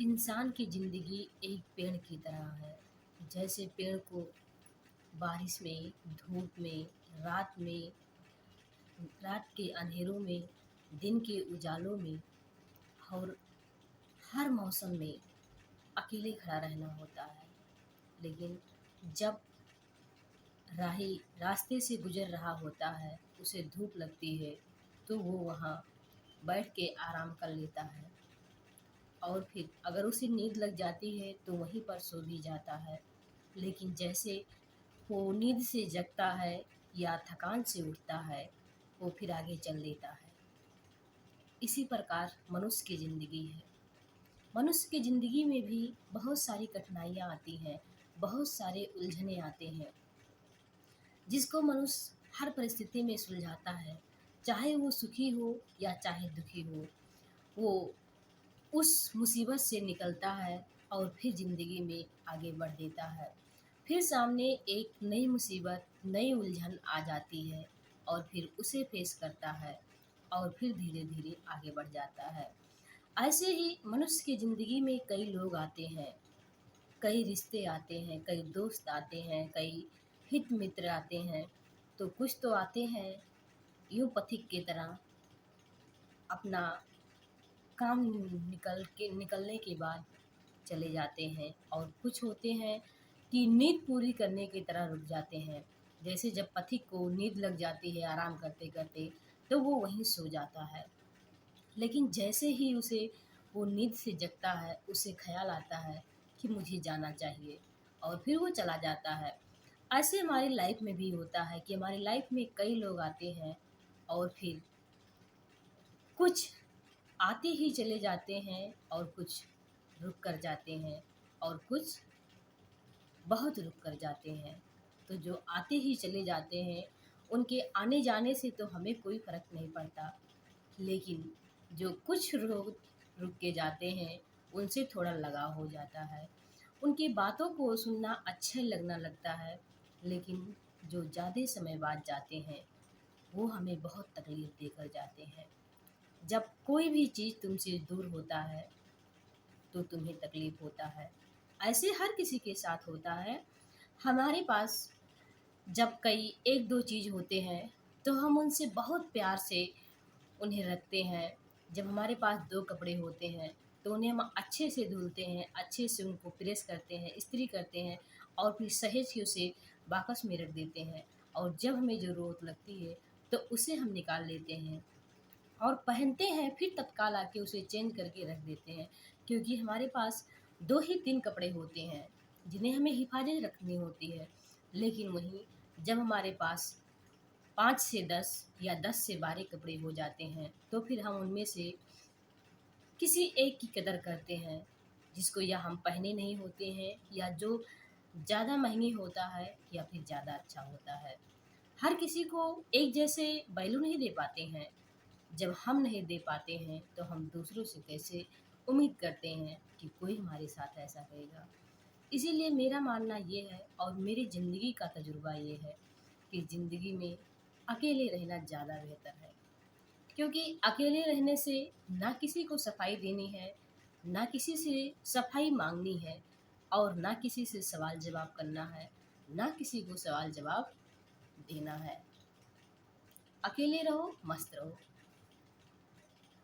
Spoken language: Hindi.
इंसान की ज़िंदगी एक पेड़ की तरह है। जैसे पेड़ को बारिश में, धूप में, रात में, रात के अंधेरों में, दिन के उजालों में और हर मौसम में अकेले खड़ा रहना होता है। लेकिन जब राही रास्ते से गुज़र रहा होता है, उसे धूप लगती है, तो वो वहाँ बैठ के आराम कर लेता है और फिर अगर उसे नींद लग जाती है तो वहीं पर सो भी जाता है। लेकिन जैसे वो नींद से जगता है या थकान से उठता है, वो फिर आगे चल देता है। इसी प्रकार मनुष्य की ज़िंदगी है। मनुष्य की ज़िंदगी में भी बहुत सारी कठिनाइयाँ आती हैं, बहुत सारे उलझने आते हैं, जिसको मनुष्य हर परिस्थिति में सुलझाता है। चाहे वो सुखी हो या चाहे दुखी हो, वो उस मुसीबत से निकलता है और फिर ज़िंदगी में आगे बढ़ देता है। फिर सामने एक नई मुसीबत, नई उलझन आ जाती है और फिर उसे फेस करता है और फिर धीरे-धीरे आगे बढ़ जाता है। ऐसे ही मनुष्य की ज़िंदगी में कई लोग आते हैं, कई रिश्ते आते हैं, कई दोस्त आते हैं, कई हित मित्र आते हैं। तो कुछ तो आते हैं यूँ पथिक की तरह अपना काम निकलने के बाद चले जाते हैं और कुछ होते हैं कि नींद पूरी करने की तरह रुक जाते हैं। जैसे जब पथिक को नींद लग जाती है आराम करते-करते, तो वो वहीं सो जाता है। लेकिन जैसे ही उसे वो नींद से जगता है, उसे ख़्याल आता है कि मुझे जाना चाहिए और फिर वो चला जाता है। ऐसे हमारी लाइफ़ में भी होता है कि हमारी लाइफ़ में कई लोग आते हैं और फिर कुछ आते ही चले जाते हैं और कुछ रुक कर जाते हैं और कुछ बहुत रुक कर जाते हैं। तो जो आते ही चले जाते हैं, उनके आने जाने से तो हमें कोई फ़र्क नहीं पड़ता। लेकिन जो कुछ लोग रुक के जाते हैं, उनसे थोड़ा लगाव हो जाता है। उनकी बातों को सुनना अच्छा लगना लगता है, लेकिन जो ज़्यादा समय बाद जाते हैं, वो हमें बहुत तकलीफ़ देकर जाते हैं। जब कोई भी चीज़ तुमसे दूर होता है, तो तुम्हें तकलीफ़ होता है। ऐसे हर किसी के साथ होता है। हमारे पास जब कई 1-2 चीज़ होते हैं, तो हम उनसे बहुत प्यार से उन्हें रखते हैं। जब हमारे पास 2 कपड़े होते हैं, तो उन्हें हम अच्छे से धुलते हैं, अच्छे से उनको प्रेस करते हैं, इस्त्री करते हैं और फिर सहेज के उसे बाकस में रख देते हैं और जब हमें ज़रूरत लगती है, तो उसे हम निकाल लेते हैं और पहनते हैं, फिर तत्काल आके उसे चेंज करके रख देते हैं। क्योंकि हमारे पास 2 ही 3 कपड़े होते हैं, जिन्हें हमें हिफ़ाज़त रखनी होती है। लेकिन वहीं जब हमारे पास 5 से 10 या 10 से 12 कपड़े हो जाते हैं, तो फिर हम उनमें से किसी एक की कदर करते हैं, जिसको या हम पहने नहीं होते हैं या जो ज़्यादा महँगी होता है या फिर ज़्यादा अच्छा होता है। हर किसी को एक जैसे वैल्यू नहीं दे पाते हैं। जब हम नहीं दे पाते हैं, तो हम दूसरों से कैसे उम्मीद करते हैं कि कोई हमारे साथ ऐसा करेगा। इसीलिए मेरा मानना ये है और मेरी ज़िंदगी का तजुर्बा ये है कि ज़िंदगी में अकेले रहना ज़्यादा बेहतर है। क्योंकि अकेले रहने से ना किसी को सफाई देनी है, ना किसी से सफाई माँगनी है और ना किसी से सवाल जवाब करना है, ना किसी को सवाल जवाब देना है। अकेले रहो, मस्त रहो।